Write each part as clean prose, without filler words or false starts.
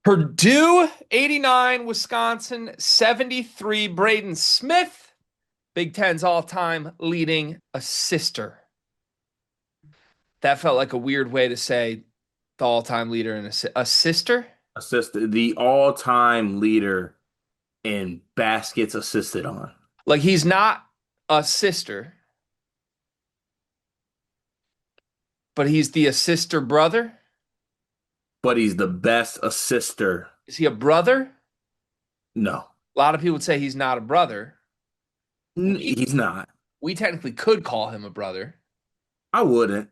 Purdue 89, Wisconsin 73. Braden Smith, Big Ten's all-time leading assister. That felt like a weird way to say the all-time leader in assister. Assisted the all-time leader in baskets assisted on, Like he's not a sister, but he's the assister brother. but he's the best assister. Is he a brother? No, A lot of people would say he's not a brother. We he's not. we technically could call him a brother. I wouldn't.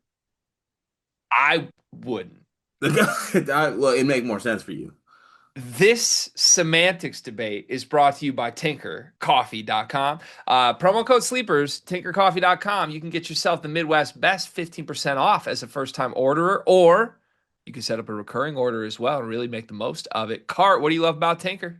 I wouldn't. Well, it'd make more sense for you. This semantics debate is brought to you by tinkercoffee.com. Promo code sleepers, tinkercoffee.com. You can get yourself the Midwest best 15% off as a first time orderer, or you can set up a recurring order as well and really make the most of it. Cart, what do you love about Tinker?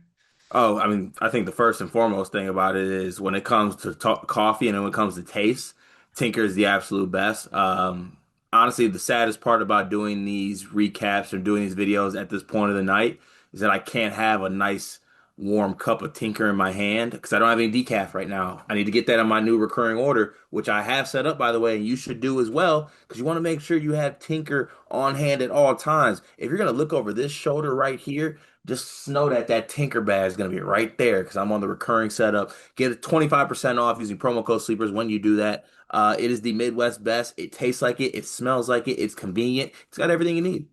Oh, I mean, I think the first and foremost thing about it is when it comes to coffee and then when it comes to taste, Tinker is the absolute best. Honestly, the saddest part about doing these recaps and doing these videos at this point of the night is that I can't have a nice warm cup of Tinker in my hand because I don't have any decaf right now. I need to get that on my new recurring order, which I have set up, by the way, and you should do as well because you want to make sure you have Tinker on hand at all times. If you're going to look over this shoulder right here, just know that that Tinker bag is going to be right there because I'm on the recurring setup. Get it 25% off using promo code sleepers when you do that. It is the Midwest best. It tastes like it. It smells like it. It's convenient. It's got everything you need.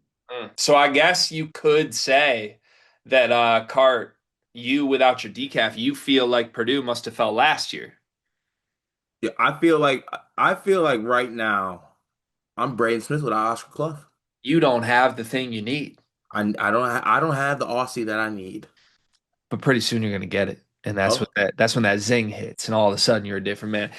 So I guess you could say that, Cart, you without your decaf, you feel like Purdue must have felt last year. Yeah, I feel like right now I'm Braden Smith without Oscar Clough. You don't have the thing you need. I don't have the Aussie that I need. But pretty soon you're gonna get it. And Oh, that's when that zing hits, and all of a sudden you're a different man.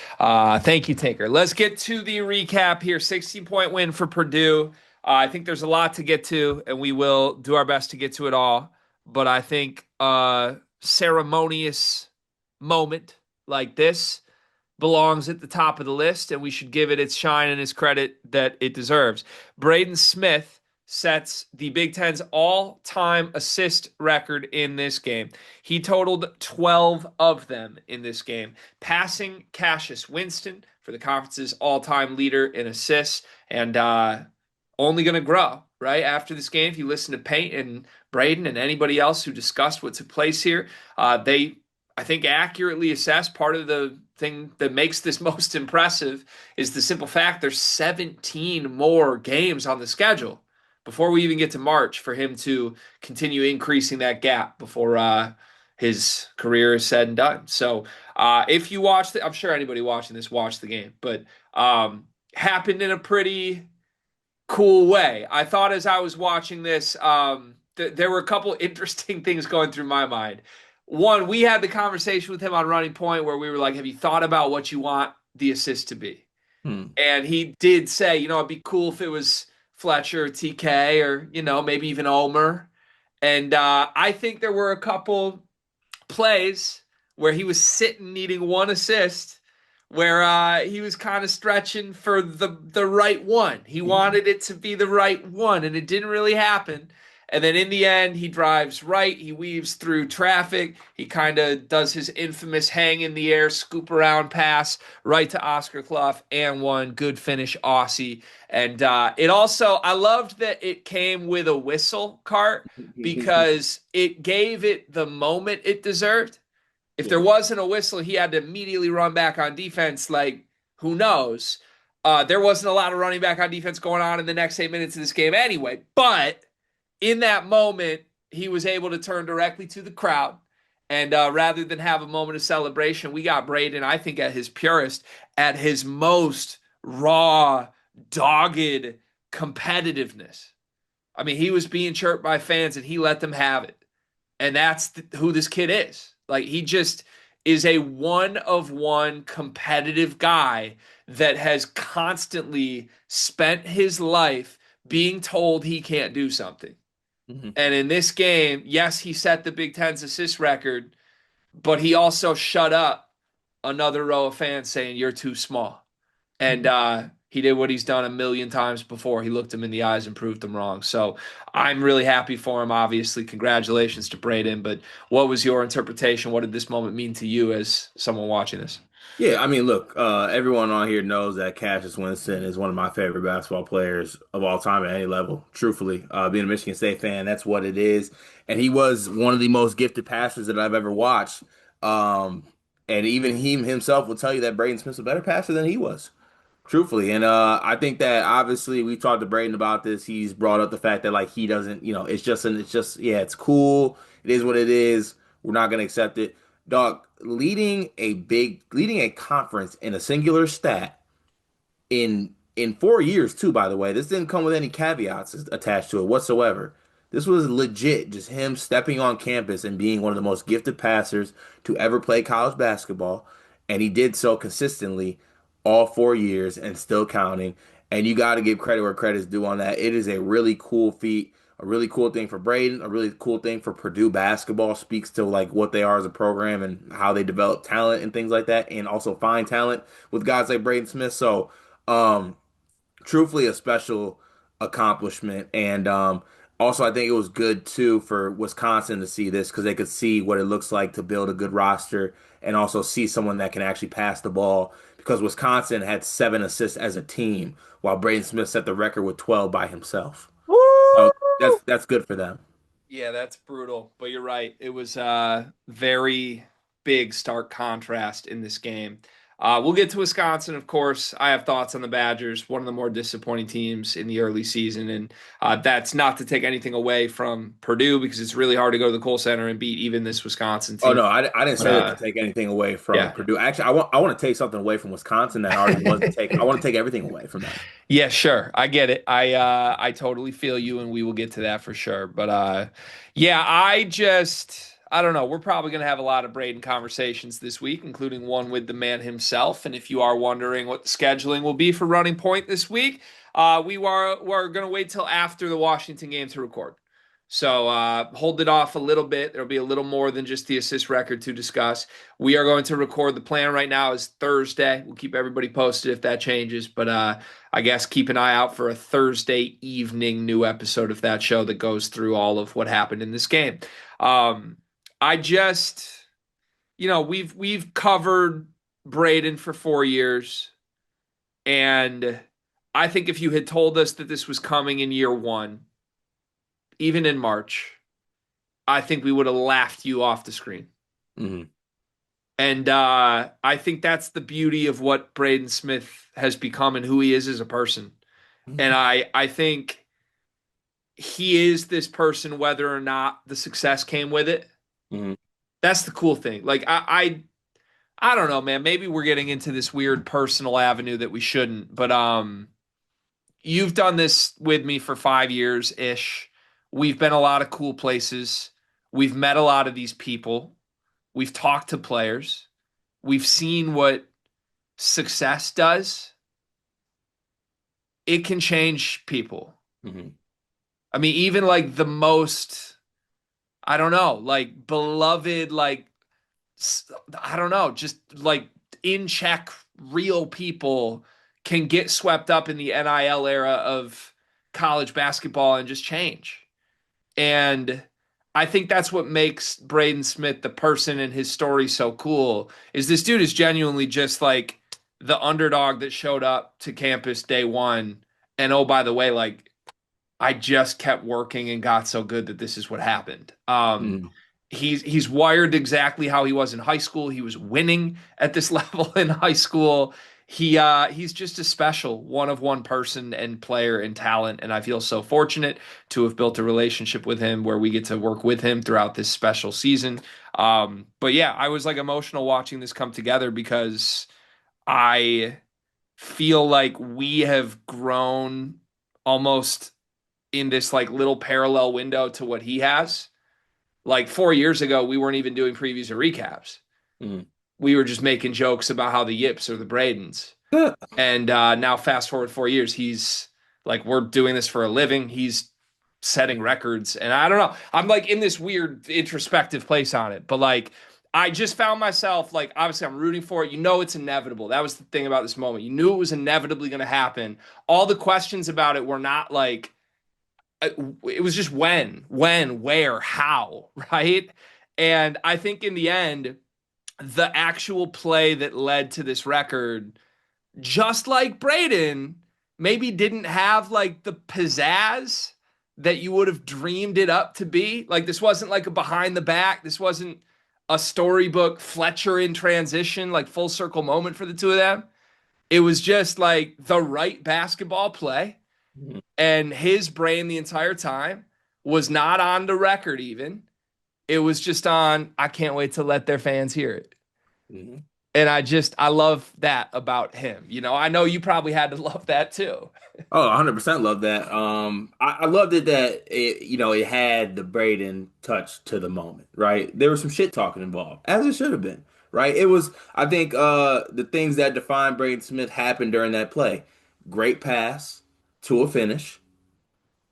Thank you, Tinker. Let's get to the recap here. 16-point win for Purdue. I think there's a lot to get to, and we will do our best to get to it all. But I think ceremonious moment like this belongs at the top of the list, and we should give it its shine and its credit that it deserves. Braden Smith sets the Big Ten's all-time assist record in this game. He totaled 12 of them in this game, passing Cassius Winston for the conference's all-time leader in assists, and only going to grow, right? After this game, if you listen to Paint and Braden and anybody else who discussed what took place here, they, I think, accurately assessed part of the thing that makes this most impressive is the simple fact there's 17 more games on the schedule before we even get to March for him to continue increasing that gap before his career is said and done. So if you watched it, I'm sure anybody watching this watched the game, but happened in a pretty cool way. I thought as I was watching this, there were a couple interesting things going through my mind. One, we had the conversation with him on Running Point where we were like, have you thought about what you want the assist to be? hmm. And he did say, it'd be cool if it was Fletcher or TK or, maybe even Omer. And I think there were a couple plays where he was sitting needing one assist where he was kind of stretching for the right one. He wanted it to be the right one, and it didn't really happen. And then in the end, he drives right. He weaves through traffic. He kind of does his infamous hang in the air, scoop around pass right to Oscar Clough and one. Good finish, Aussie. And it also, I loved that it came with a whistle, Cart, because it gave it the moment it deserved. If there Yeah. wasn't a whistle, he had to immediately run back on defense. Like, who knows? There wasn't a lot of running back on defense going on in the next 8 minutes of this game anyway. But in that moment, he was able to turn directly to the crowd. And rather than have a moment of celebration, we got Braden, I think, at his purest, at his most raw, dogged competitiveness. I mean, he was being chirped by fans and he let them have it. And that's who this kid is. Like, he just is a one of one competitive guy that has constantly spent his life being told he can't do something. Mhm. And in this game, yes, he set the Big Ten's assist record, but he also shut up another row of fans saying, you're too small. And He did what he's done a million times before. He looked him in the eyes and proved them wrong. So I'm really happy for him. Obviously, congratulations to Braden. But what was your interpretation? What did this moment mean to you as someone watching this? Yeah, I mean, look, everyone on here knows that Cassius Winston is one of my favorite basketball players of all time at any level. Truthfully, being a Michigan State fan, that's what it is. And he was one of the most gifted passers that I've ever watched. Um, and even he himself will tell you that Braden Smith's a better passer than he was. Truthfully, and I think that obviously we talked to Braden about this. He's brought up the fact that like he doesn't, it's just yeah, it's cool. It is what it is. We're not gonna accept it. Dog, leading a conference in a singular stat in 4 years too, by the way. This didn't come with any caveats attached to it whatsoever. This was legit, just him stepping on campus and being one of the most gifted passers to ever play college basketball. And he did so consistently all 4 years and still counting. And you got to give credit where credit's due on that. It is a really cool feat, a really cool thing for Braden, a really cool thing for Purdue basketball. Speaks to like what they are as a program and how they develop talent and things like that, and also find talent with guys like Braden Smith. So, um, truthfully a special accomplishment. And also, I think it was good too for Wisconsin to see this because they could see what it looks like to build a good roster and also see someone that can actually pass the ball because Wisconsin had 7 assists as a team while Braden Smith set the record with 12 by himself. So Woo! that's good for them. Yeah, that's brutal. But you're right. It was a very big, stark contrast in this game. We'll get to Wisconsin, of course. I have thoughts on the Badgers, one of the more disappointing teams in the early season. And that's not to take anything away from Purdue because it's really hard to go to the Kohl Center and beat even this Wisconsin Oh team. no, I didn't But say that to take anything away from yeah. Purdue. Actually, I want to take something away from Wisconsin that already wasn't taken. I want to take everything away from them. Yeah, sure. I get it. I totally feel you and we will get to that for sure. But yeah, I don't know. We're probably going to have a lot of Braden conversations this week, including one with the man himself. And if you are wondering what the scheduling will be for Running Point this week, we're going to wait till after the Washington game to record. So hold it off a little bit. There'll be a little more than just the assist record to discuss. We are going to record. The plan right now is Thursday. We'll keep everybody posted if that changes. But I guess keep an eye out for a Thursday evening new episode of that show that goes through all of what happened in this game. I just, we've covered Braden for 4 years, and I think if you had told us that this was coming in year one, even in March, I think we would have laughed you off the screen. Hmm. And I think that's the beauty of what Braden Smith has become and who he is as a person. And I think he is this person, whether or not the success came with it. Hmm. That's the cool thing. Like I don't know, man. Maybe we're getting into this weird personal avenue that we shouldn't. But you've done this with me for 5 years ish. We've been a lot of cool places. We've met a lot of these people. We've talked to players. We've seen what success does. It can change people. Hmm. I mean, even like the most, I don't know, like beloved, like, I don't know, just like in check, real people can get swept up in the NIL era of college basketball and just change. And I think that's what makes Braden Smith the person and his story so cool is this dude is genuinely just like the underdog that showed up to campus day one. And oh, by the way, like I just kept working and got so good that this is what happened. Hmm. He's wired exactly how he was in high school. He was winning at this level in high school. He's just a special one of one person and player and talent, and I feel so fortunate to have built a relationship with him where we get to work with him throughout this special season. But yeah, I was like emotional watching this come together because I feel like we have grown almost in this like little parallel window to what he has. Like 4 years ago, we weren't even doing previews or recaps. Hmm. We were just making jokes about how the Yips or the Bradens. And now, fast forward 4 years, he's like, we're doing this for a living. He's setting records. And I don't know. I'm like in this weird introspective place on it. But like, I just found myself like, obviously, I'm rooting for it. You know, it's inevitable. That was the thing about this moment. You knew it was inevitably going to happen. All the questions about it were not like, it was just where, how, right? And I think in the end, the actual play that led to this record, just like Braden, maybe didn't have like the pizzazz that you would have dreamed it up to be. Like this wasn't like a behind the back. This wasn't a storybook Fletcher in transition, like full circle moment for the two of them. It was just like the right basketball play. Mhm. And his brain the entire time was not on the record even. It was just on, I can't wait to let their fans hear it. Mhm. And I love that about him. You know, I know you probably had to love that too. Oh, 100% love that. I loved it that it had the Braden touch to the moment, right? There was some shit talking involved, as it should have been, right? I think, the things that defined Braden Smith happened during that play. Great pass to a finish,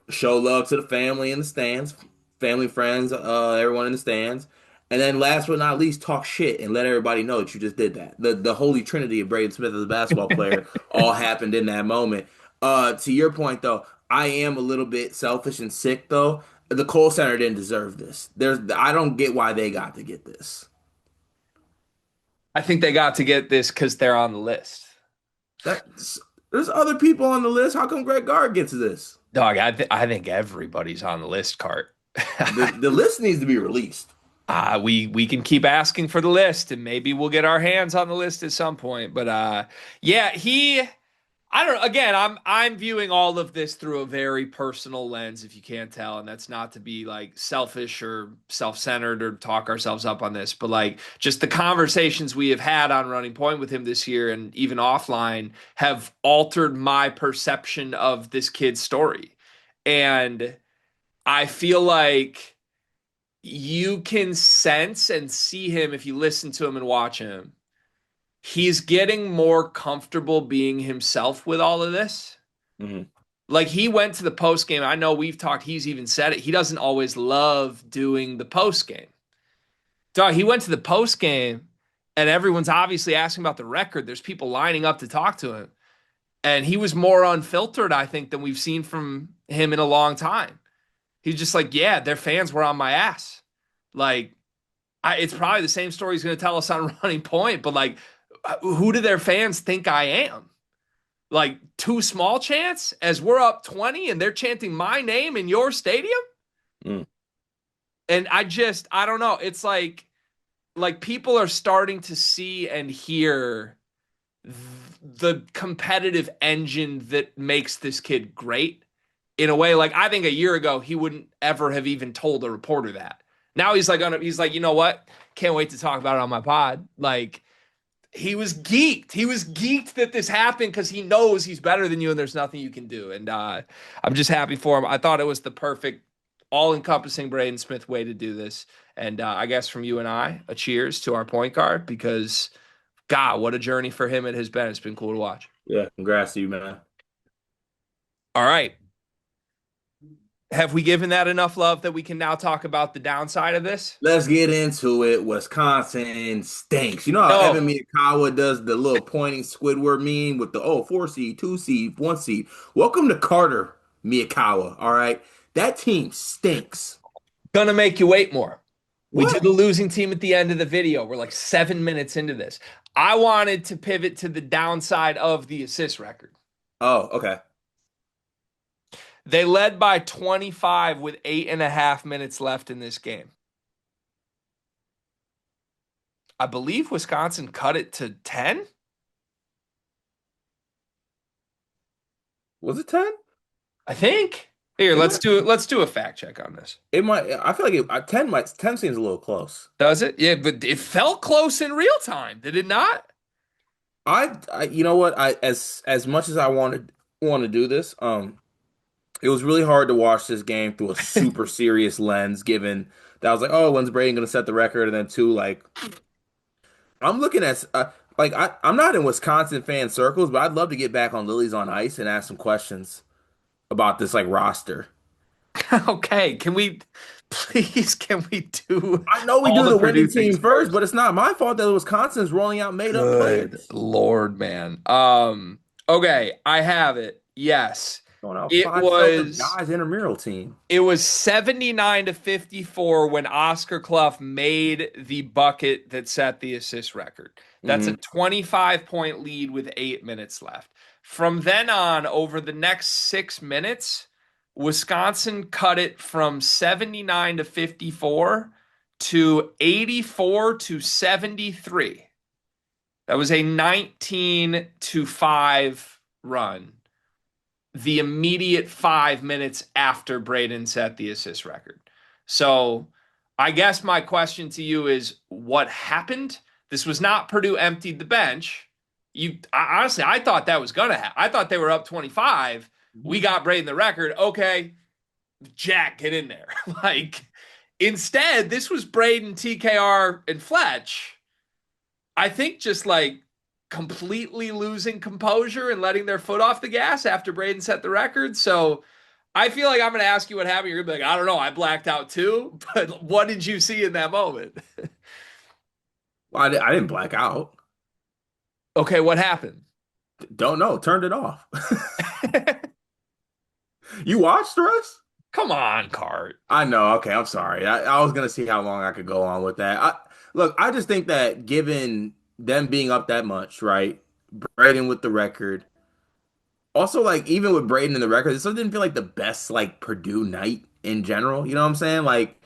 show love to the family in the stands, family, friends, everyone in the stands. And then last but not least, talk shit and let everybody know that you just did that. The holy trinity of Braden Smith as a basketball player all happened in that moment. To your point though, I am a little bit selfish and sick though. The Cole Center didn't deserve this. I don't get why they got to get this. I think they got to get this because they're on the list. That's There's other people on the list. How come Greg Gard gets this? Dog, I think everybody's on the list, Cart. The list needs to be released. We can keep asking for the list, and maybe we'll get our hands on the list at some point. But yeah, I don't know. Again, I'm viewing all of this through a very personal lens, if you can't tell, and that's not to be like selfish or self-centered or talk ourselves up on this, but like just the conversations we have had on Running Point with him this year and even offline have altered my perception of this kid's story. And I feel like you can sense and see him if you listen to him and watch him. He's getting more comfortable being himself with all of this. Mhm. Like he went to the post game. I know we've talked, he's even said it. He doesn't always love doing the post game. Dog, he went to the post game and everyone's obviously asking about the record. There's people lining up to talk to him. And he was more unfiltered, I think, than we've seen from him in a long time. He's just like, yeah, their fans were on my ass. Like, it's probably the same story he's going to tell us on Running Point, but like, who do their fans think I am? Like, too small chance as we're up 20 and they're chanting my name in your stadium? Mm. And I don't know. It's like people are starting to see and hear the competitive engine that makes this kid great in a way. Like I think a year ago he wouldn't ever have even told a reporter that. Now he's like, you know what? Can't wait to talk about it on my pod. Like he was geeked. He was geeked that this happened because he knows he's better than you and there's nothing you can do. And I'm just happy for him. I thought it was the perfect, all-encompassing Braden Smith way to do this. And I guess from you and I, a cheers to our point guard because God, what a journey for him it has been. It's been cool to watch. Yeah, congrats to you, man. All right. Have we given that enough love that we can now talk about the downside of this? Let's get into it. Wisconsin stinks. You know how No. Evan Miyakawa does the little pointing Squidward meme with the 4 seed, 2 seed, 1 seed. Welcome to Carter Miyakawa. All right. That team stinks. Gonna make you wait more. We do What? the losing team at the end of the video. We're like 7 minutes into this. I wanted to pivot to the downside of the assist record. Oh, okay. They led by 25 with 8.5 minutes left in this game. I believe Wisconsin cut it to 10. Was it 10? I think. Here, It let's might do it. Let's do a fact check on this. it might I feel like 10 seems a little close. Does it? Yeah, but it felt close in real time, did it not? I you know what? As much as I want to do this, it was really hard to watch this game through a super serious lens, given that I was like, oh, when's Braden gonna set the record? And then two, like I'm looking at I'm not in Wisconsin fan circles, but I'd love to get back on Lilies on Ice and ask some questions about this like roster. Okay, can we please can we do I know we all do the the Purdue winning things team first, first? but it's not my fault that Wisconsin's rolling out made up Good players. Lord, man. Okay, I have it. Yes. Going out It 5-0 was guys intramural team. it was 79 to 54 when Oscar Clough made the bucket that set the assist record. That's a Hmm 25-point lead with 8 minutes left. From then on, over the next 6 minutes, Wisconsin cut it from 79 to 54 to 84 to 73. That was a 19 to 5 run the immediate 5 minutes after Braden set the assist record. So I guess my question to you is what happened? This was not Purdue emptied the bench. Honestly, I thought that was gonna happen. I thought they were up 25. We got Braden the record. Okay, Jack, get in there. Like instead, this was Braden, TKR, and Fletch. I think just like completely losing composure and letting their foot off the gas after Braden set the record. So I feel like I'm going to ask you what happened. You're going to be like, I don't know. I blacked out too. But what did you see in that moment? Well, I didn't black out. Okay, what happened? Don't know. Turned it off. You watched the rest? Come on, Cart. I know. Okay, I'm sorry. I was gonna see how long I could go on with that. Look, I just think that given them being up that much, right? Braden with the record. Also, like even with Braden in the record, this didn't feel like the best like Purdue night in general. You know what I'm saying? Like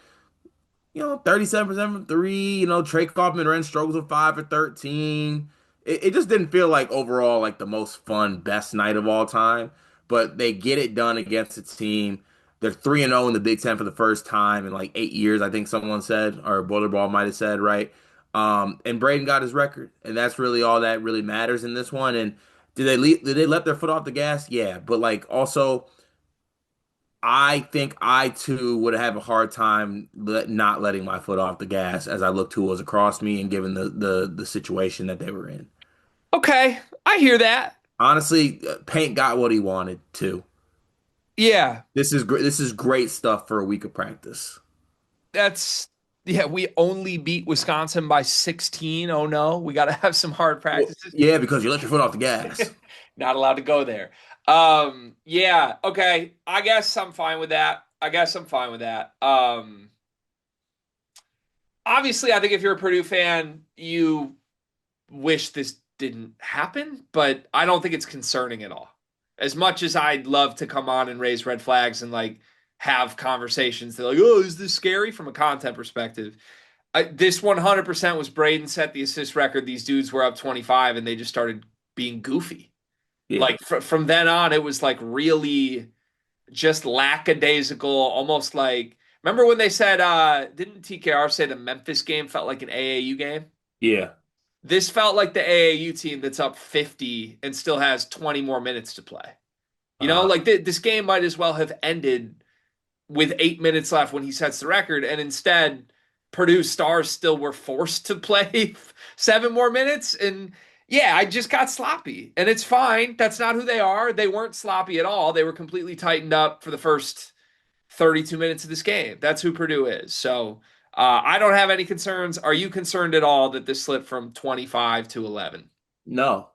37% from three. Trey Kaufman ran struggles with 5 for 13. It just didn't feel like overall like the most fun, best night of all time. But they get it done against a team. They're 3-0 in the Big Ten for the first time in like 8 years, I think someone said, or Boilerball might have said, right? And Braden got his record, and that's really all that really matters in this one. And did they let their foot off the gas? Yeah, but like also I think I too would have a hard time not letting my foot off the gas as I looked who was across me and given the situation that they were in. Okay, I hear that. Honestly, Paint got what he wanted too. Yeah, This is great. This is great stuff for a week of practice. that's yeah, we only beat Wisconsin by 16. Oh no, we got to have some hard Well, practices. yeah, because you let your foot off the gas. Not allowed to go there. Yeah, okay. I guess I'm fine with that. I guess I'm fine with that. Obviously, I think if you're a Purdue fan, you wish this didn't happen, but I don't think it's concerning at all. As much as I'd love to come on and raise red flags and like have conversations that like, oh, is this scary from a content perspective? This 100% was Braden set the assist record. These dudes were up 25 and they just started being goofy. Yeah, Like from then on, it was like really just lackadaisical, almost like remember when they said didn't TKR say the Memphis game felt like an AAU game? yeah. This felt like the AAU team that's up 50 and still has 20 more minutes to play. Uh, Like this game might as well have ended with 8 minutes left when he sets the record, and instead Purdue stars still were forced to play 7 more minutes. And yeah, I just got sloppy, and it's fine. That's not who they are. They weren't sloppy at all. They were completely tightened up for the first 32 minutes of this game. That's who Purdue is. So I don't have any concerns. Are you concerned at all that this slipped from 25 to 11? no,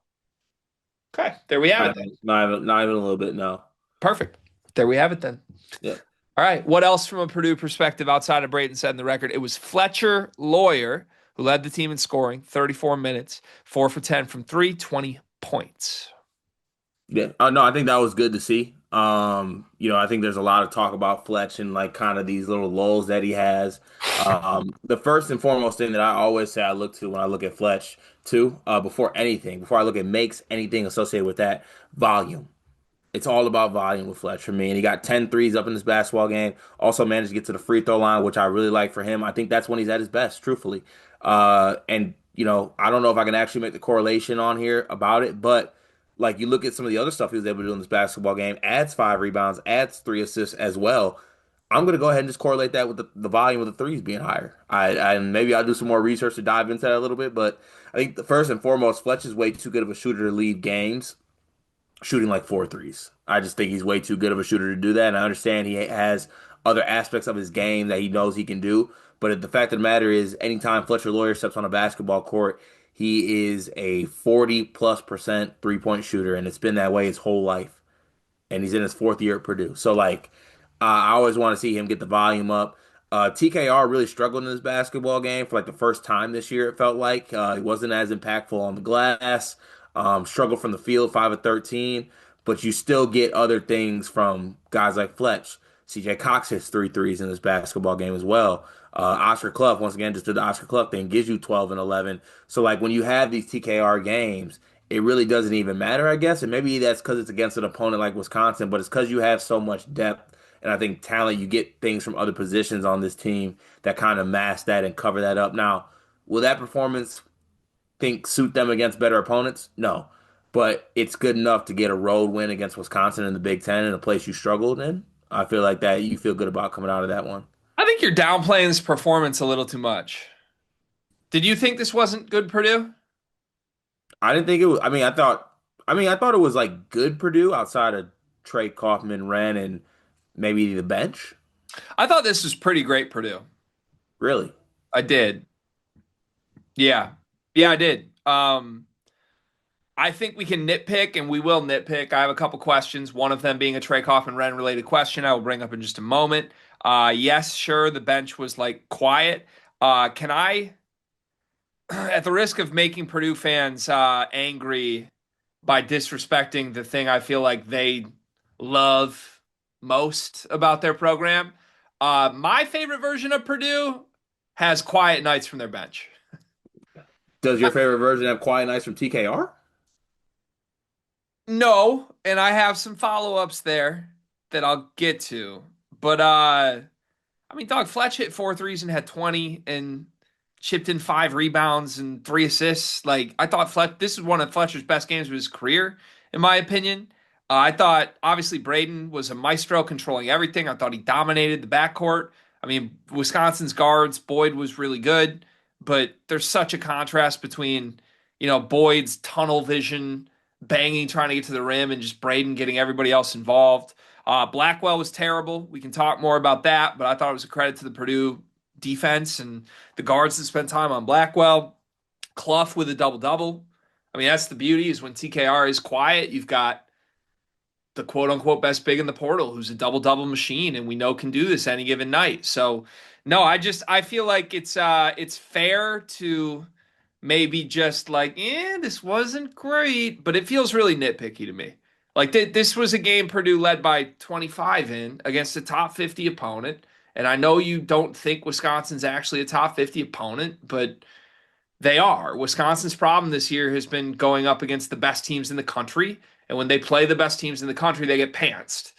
Okay, there we have it then. not even a little bit. No. Perfect. There we have it then. Yeah. All right. What else from a Purdue perspective outside of Braden setting the record? It was Fletcher Lawyer who led the team in scoring, 34 minutes, 4 for 10 from three, 20 points. Yeah. No, I think that was good to see. I think there's a lot of talk about Fletch and like kind of these little lulls that he has. The first and foremost thing that I always say I look to when I look at Fletch too, before I look at makes anything associated with that, volume. It's all about volume with Fletch for me. And he got 10 threes up in this basketball game. Also managed to get to the free throw line, which I really like for him. I think that's when he's at his best, truthfully. And I don't know if I can actually make the correlation on here about it, but like you look at some of the other stuff he was able to do in this basketball game, adds 5 rebounds, adds 3 assists as well. I'm going to go ahead and just correlate that with the volume of the threes being higher. And maybe I'll do some more research to dive into that a little bit, but I think the first and foremost, Fletch is way too good of a shooter to lead games shooting like 4 threes. I just think he's way too good of a shooter to do that. And I understand he has other aspects of his game that he knows he can do. But the fact of the matter is, anytime Fletcher Loyer steps on a basketball court, he is a 40+% three-point shooter, and it's been that way his whole life. And he's in his fourth year at Purdue. So like, I always want to see him get the volume up. TKR really struggled in his basketball game for like the first time this year. It felt like he wasn't as impactful on the glass. Struggled from the field, 5 of 13. But you still get other things from guys like Fletch. CJ Cox hits three threes in his basketball game as well. Oscar Clough, once again, just did the Oscar Clough thing, gives you 12 and 11. So like when you have these TKR games, it really doesn't even matter, I guess. And maybe that's because it's against an opponent like Wisconsin, but it's because you have so much depth and I think talent. You get things from other positions on this team that kind of mask that and cover that up. Now, will that performance think suit them against better opponents? No, but it's good enough to get a road win against Wisconsin in the Big Ten in a place you struggled in. I feel like that you feel good about coming out of that one. I think you're downplaying this performance a little too much. Did you think this wasn't good, Purdue? I didn't think it was. I thought it was like good Purdue outside of Trey Kaufman, Ren, and maybe the bench. I thought this was pretty great, Purdue. Really? I did. Yeah. Yeah, I did. I think we can nitpick and we will nitpick. I have a couple questions, one of them being a Trey Kaufman Ren related question I will bring up in just a moment. Yes, sure, the bench was like quiet. Can I, at the risk of making Purdue fans angry by disrespecting the thing I feel like they love most about their program, my favorite version of Purdue has quiet nights from their bench. Does your favorite version have Quiet Nights from TKR? No, and I have some follow-ups there that I'll get to. But I mean, dog, Fletch hit four threes and had 20 and chipped in 5 rebounds and 3 assists. Like I thought this is one of Fletcher's best games of his career, in my opinion. I thought obviously Braden was a maestro controlling everything. I thought he dominated the backcourt. I mean, Wisconsin's guards, Boyd was really good, but there's such a contrast between, Boyd's tunnel vision, banging, trying to get to the rim, and just Braden getting everybody else involved. Blackwell was terrible. We can talk more about that, but I thought it was a credit to the Purdue defense and the guards that spent time on Blackwell. Clough with a double double. I mean, that's the beauty is when TKR is quiet, you've got the quote unquote best big in the portal who's a double double machine and we know can do this any given night. So no, I feel like it's fair to maybe just like, this wasn't great, but it feels really nitpicky to me. Like this was a game Purdue led by 25 in against a top 50 opponent. And I know you don't think Wisconsin's actually a top 50 opponent, but they are. Wisconsin's problem this year has been going up against the best teams in the country. And when they play the best teams in the country, they get pantsed.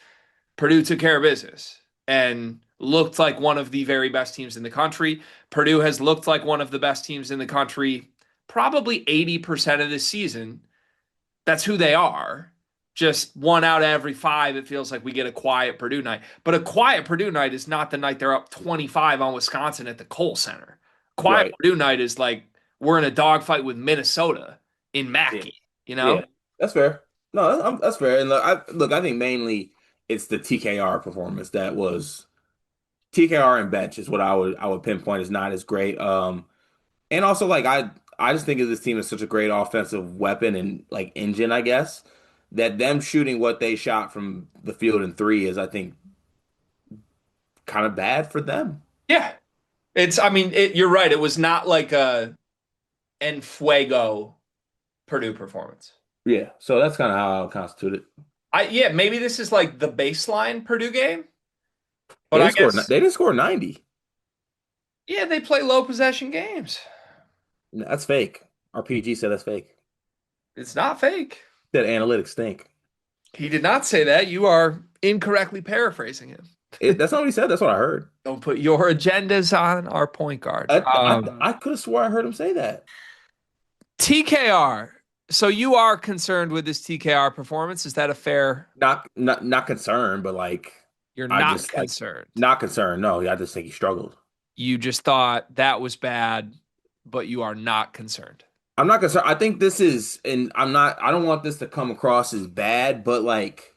Purdue took care of business and looked like one of the very best teams in the country. Purdue has looked like one of the best teams in the country probably 80% of this season. That's who they are. Just 1 out of every 5, it feels like we get a quiet Purdue night. But a quiet Purdue night is not the night they're up 25 on Wisconsin at the Kohl Center. Quiet Right. Purdue night is like we're in a dogfight with Minnesota in Yeah. Mackey, you know? Yeah. That's fair. No, that's fair. And I think mainly it's the TKR performance that was TKR and bench is what I would pinpoint is not as great. And also like I just think of this team as such a great offensive weapon and like engine, I guess, that them shooting what they shot from the field in three is I think kind of bad for them. Yeah. I mean, you're right. It was not like a en fuego Purdue performance. Yeah. So that's kind of how I would constitute it. Yeah, maybe this is like the baseline Purdue game, but They I didn't score. guess They didn't score 90. yeah, they play low possession games. That's fake. RPG said that's fake. It's not fake. That analytics stink. He did not say that. You are incorrectly paraphrasing him. That's not what he said. That's what I heard. Don't put your agendas on our point guard. I could have swore I heard him say that. TKR. So you are concerned with this TKR performance? Is that a fair? Not concerned, but like You're I not just like concerned. not concerned. No, I just think he struggled. You just thought that was bad, but you are not concerned. I'm not concerned. I think this is, and I'm not. I don't want this to come across as bad, but like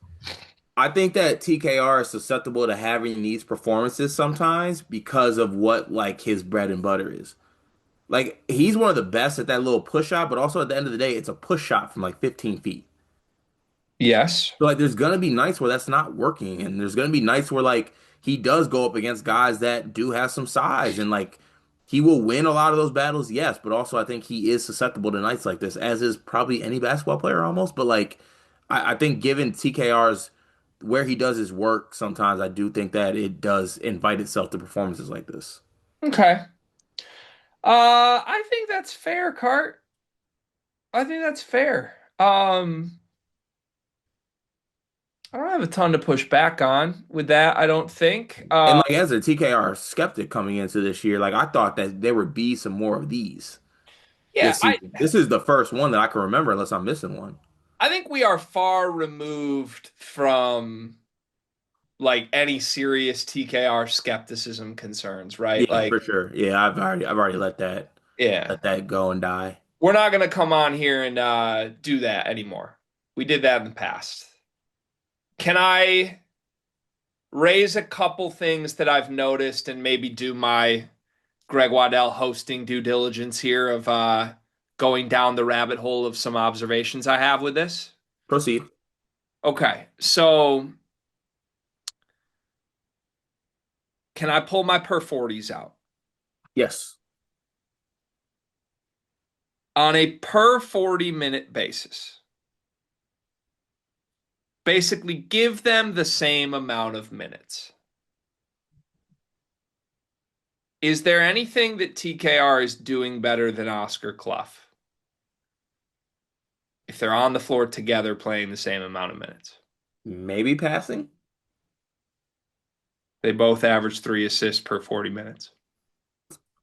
I think that TKR is susceptible to having these performances sometimes because of what like his bread and butter is. Like he's one of the best at that little push shot, but also at the end of the day, it's a push shot from like 15 feet. Yes. So like there's gonna be nights where that's not working, and there's gonna be nights where like he does go up against guys that do have some size, and like he will win a lot of those battles, yes, but also I think he is susceptible to nights like this, as is probably any basketball player almost. But like I think given TKR's where he does his work, sometimes I do think that it does invite itself to performances like this. Okay. I think that's fair, Cart. I think that's fair. I don't have a ton to push back on with that, I don't think. And like as a TKR skeptic coming into this year, like I thought that there would be some more of these Yeah, this season. This is the first one that I can remember, unless I'm missing one. I think we are far removed from like any serious TKR skepticism concerns, right? Yeah, Like, for sure. Yeah, I've already yeah, let that go and die. we're not going to come on here and do that anymore. We did that in the past. Can I raise a couple things that I've noticed and maybe do my Greg Waddell hosting due diligence here of going down the rabbit hole of some observations I have with this? Proceed. Okay, so can I pull my per 40s out? Yes. On a per 40-minute basis, basically give them the same amount of minutes. Is there anything that TKR is doing better than Oscar Clough if they're on the floor together playing the same amount of minutes? Maybe passing. They both average 3 assists per 40 minutes.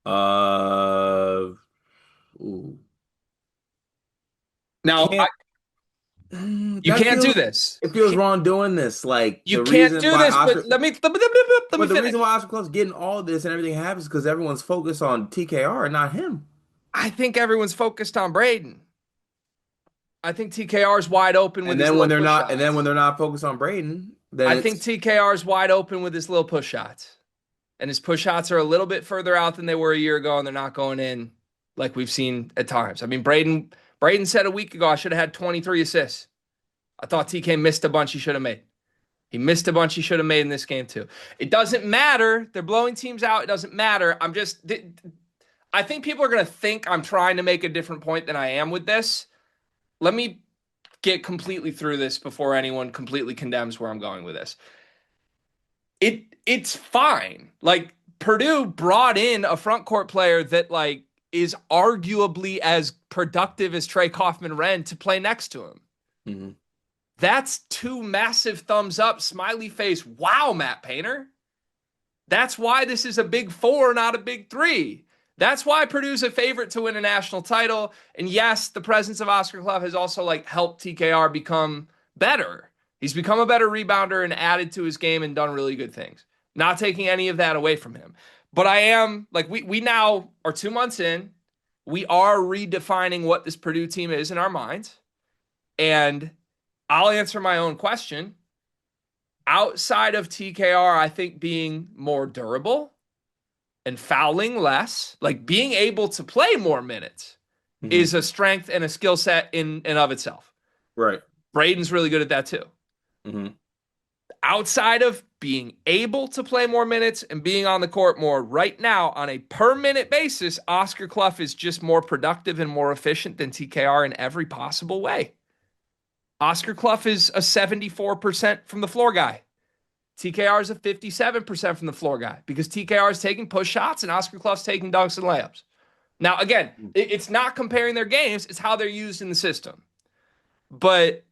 Uh, ooh. Now, Can't. you That can't do feels. this. It feels wrong doing this. Like You can't do this, but let me but the reason finish. why Oscar Close's getting all this and everything happens because everyone's focused on TKR and not him. I think everyone's focused on Braden. I think TKR is wide open with And his then when little they're push not, and then shots. when they're not focused on Braden, then I think it's TKR is wide open with his little push shots. And his push shots are a little bit further out than they were a year ago, and they're not going in like we've seen at times. I mean, Braden said a week ago I should have had 23 assists. I thought TK missed a bunch he should have made. He missed a bunch he should have made in this game too. It doesn't matter. They're blowing teams out. It doesn't matter. I think people are going to think I'm trying to make a different point than I am with this. Let me get completely through this before anyone completely condemns where I'm going with this. It's fine. Like Purdue brought in a front court player that like is arguably as productive as Trey Kaufman-Renn to play next to him. Mhm. That's two massive thumbs up, smiley face. Wow, Matt Painter. That's why this is a big four, not a big three. That's why Purdue's a favorite to win a national title. And yes, the presence of Oscar Clough has also like helped TKR become better. He's become a better rebounder and added to his game and done really good things. Not taking any of that away from him. But I am like we now are 2 months in. We are redefining what this Purdue team is in our minds. And I'll answer my own question. Outside of TKR, I think being more durable and fouling less, like being able to play more minutes, Mhm. is a strength and a skill set in and of itself. Right. Braden's really good at that too. Mhm. Outside of being able to play more minutes and being on the court more, right now on a per minute basis, Oscar Clough is just more productive and more efficient than TKR in every possible way. Oscar Clough is a 74% from the floor guy. TKR is a 57% from the floor guy because TKR is taking push shots and Oscar Clough's taking dunks and layups. Now, again, it's not comparing their games, it's how they're used in the system. But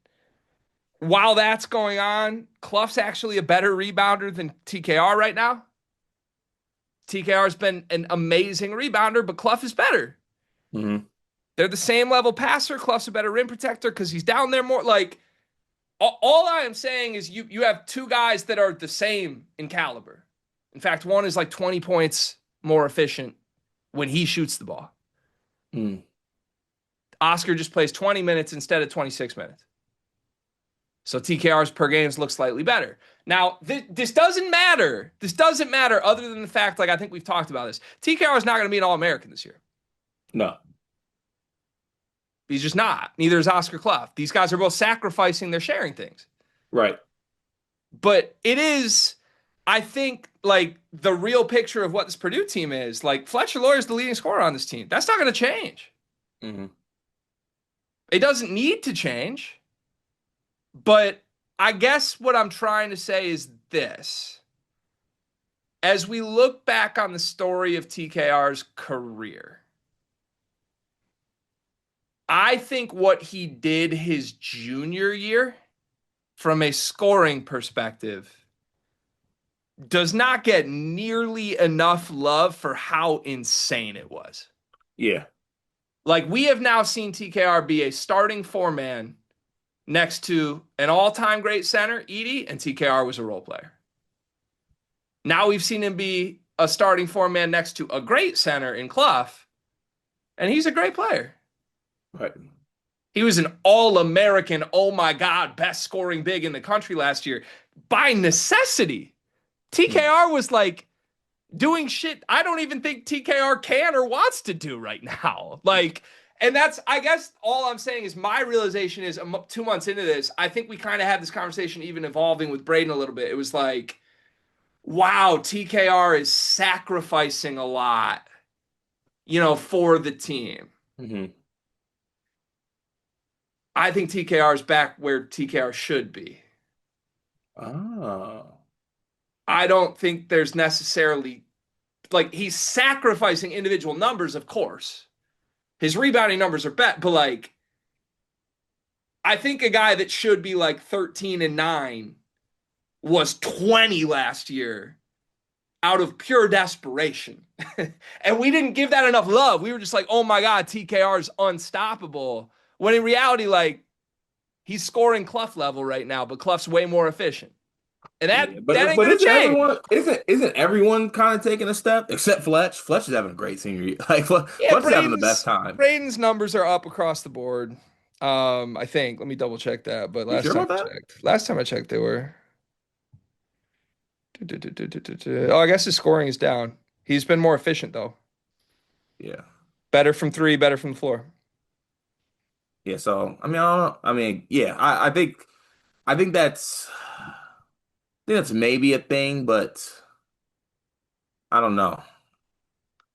while that's going on, Clough's actually a better rebounder than TKR right now. TKR has been an amazing rebounder, but Clough is better. Mhm. They're the same level passer. Clough's a better rim protector because he's down there more. Like, all I am saying is you have two guys that are the same in caliber. In fact, one is like 20 points more efficient when he shoots the ball. Mhm. Oscar just plays 20 minutes instead of 26 minutes. So TKR's per games look slightly better. Now, this doesn't matter. This doesn't matter other than the fact, like I think we've talked about this. TKR is not going to be an All-American this year. No. He's just not. Neither is Oscar Clough. These guys are both sacrificing their sharing things. Right. But it is, I think, like the real picture of what this Purdue team is. Like Fletcher Loyer is the leading scorer on this team. That's not going to change. Hmm. It doesn't need to change. But I guess what I'm trying to say is this. As we look back on the story of TKR's career, I think what he did his junior year from a scoring perspective does not get nearly enough love for how insane it was. Yeah. Like we have now seen TKR be a starting four-man next to an all-time great center, Edie, and TKR was a role player. Now we've seen him be a starting four-man next to a great center in Clough, and he's a great player. Right. He was an all-American, oh my God, best scoring big in the country last year by necessity. Mm. TKR was like doing shit I don't even think TKR can or wants to do right now. Like, and that's, I guess, all I'm saying is my realization is 2 months into this, I think we kind of had this conversation even evolving with Braden a little bit. It was like, wow, TKR is sacrificing a lot, for the team. Hmm. I think TKR is back where TKR should be. Oh. I don't think there's necessarily like he's sacrificing individual numbers, of course. His rebounding numbers are bad, but like I think a guy that should be like 13-9 was 20 last year out of pure desperation. And we didn't give that enough love. We were just like, oh my God, TKR is unstoppable. When in reality, like he's scoring Clough level right now, but Clough's way more efficient. And Yeah, that ain't but gonna isn't change. everyone isn't everyone kind of taking a step except Fletch? Fletch is having a great senior year. Like Yeah, Fletch is having the best time. Braden's numbers are up across the board. I think. Let me double check that. But You sure about that? last time I checked, they were. Oh, I guess his scoring is down. He's been more efficient though. Yeah. Better from three, better from the floor. Yeah. So I mean, I don't know. I mean, yeah. I think that's maybe a thing, but I don't know.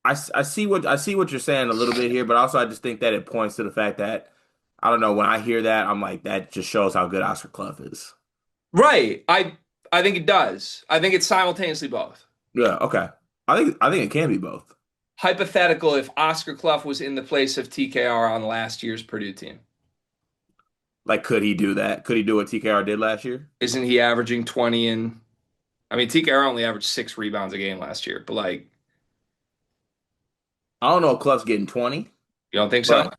I see what you're saying a little bit here, but also I just think that it points to the fact that I don't know when I hear that I'm like that just shows how good Oscar Clough is. Right. I think it does. I think it's simultaneously both. Yeah. Okay. I think it can be both. Hypothetical if Oscar Clough was in the place of TKR on last year's Purdue team. Like, could he do that? Could he do what TKR did last year? Isn't he averaging 20 and I mean TKR only averaged 6 rebounds a game last year, but like I don't know if Clough's getting 20, you don't think so?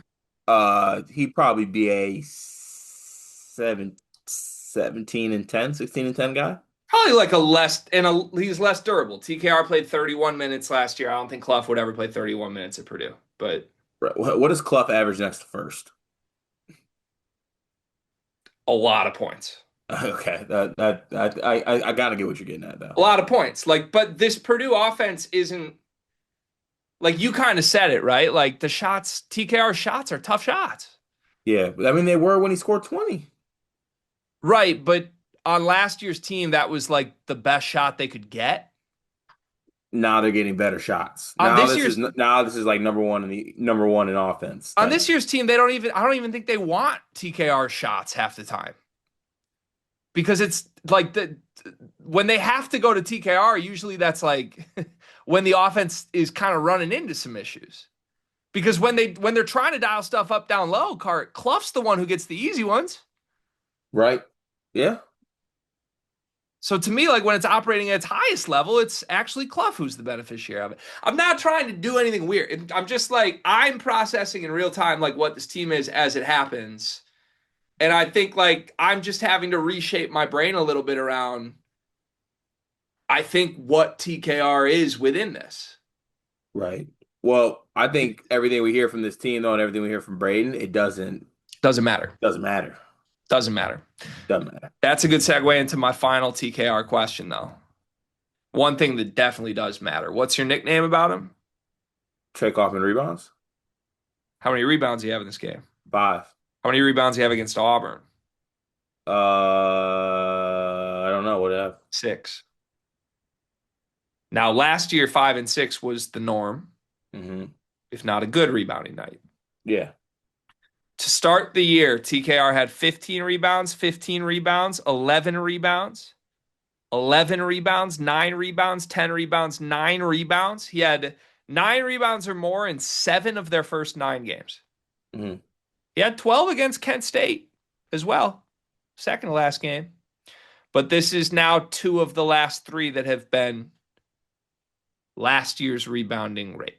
but he'd probably be a 17 and 10, 16 and 10 guy. Probably like a less and he's less durable. TKR played 31 minutes last year. I don't think Clough would ever play 31 minutes at Purdue, but Right. What does Clough average next to first? a lot of points. Okay, I gotta get what you're getting at though. A lot of points. Like, but this Purdue offense isn't like you kind of said it, right? Like the shots, TKR shots are tough shots. Yeah, I mean they were when he scored 20. Right, but on last year's team, that was like the best shot they could get. Now they're getting better shots. On this year's Now this is like number one in offense on type. this year's team, they don't even I don't even think they want TKR shots half the time. Because it's like when they have to go to TKR, usually that's like when the offense is kind of running into some issues. Because when they're trying to dial stuff up down low, Clough's the one who gets the easy ones. Right? Yeah. So to me, like when it's operating at its highest level, it's actually Clough who's the beneficiary of it. I'm not trying to do anything weird. I'm just like I'm processing in real time like what this team is as it happens. And I think like I'm just having to reshape my brain a little bit around I think what TKR is within this. Right. Well, I think everything we hear from this team, though, and everything we hear from Braden, it Doesn't matter. doesn't matter. Doesn't matter. Doesn't matter. That's a good segue into my final TKR question, though. One thing that definitely does matter. What's your nickname about him? Trey Kaufman rebounds. How many rebounds do you have in this game? 5. How many rebounds do you have against Auburn? I don't know what I have. 6. Now, last year, 5 and 6 was the norm, Hmm. if not a good rebounding night. Yeah. To start the year, TKR had 15 rebounds, 15 rebounds, 11 rebounds, 11 rebounds, 9 rebounds, 10 rebounds, 9 rebounds. He had 9 rebounds or more in 7 of their first 9 games. Hmm. He had 12 against Kent State as well, second to last game. But this is now 2 of the last 3 that have been last year's rebounding rate.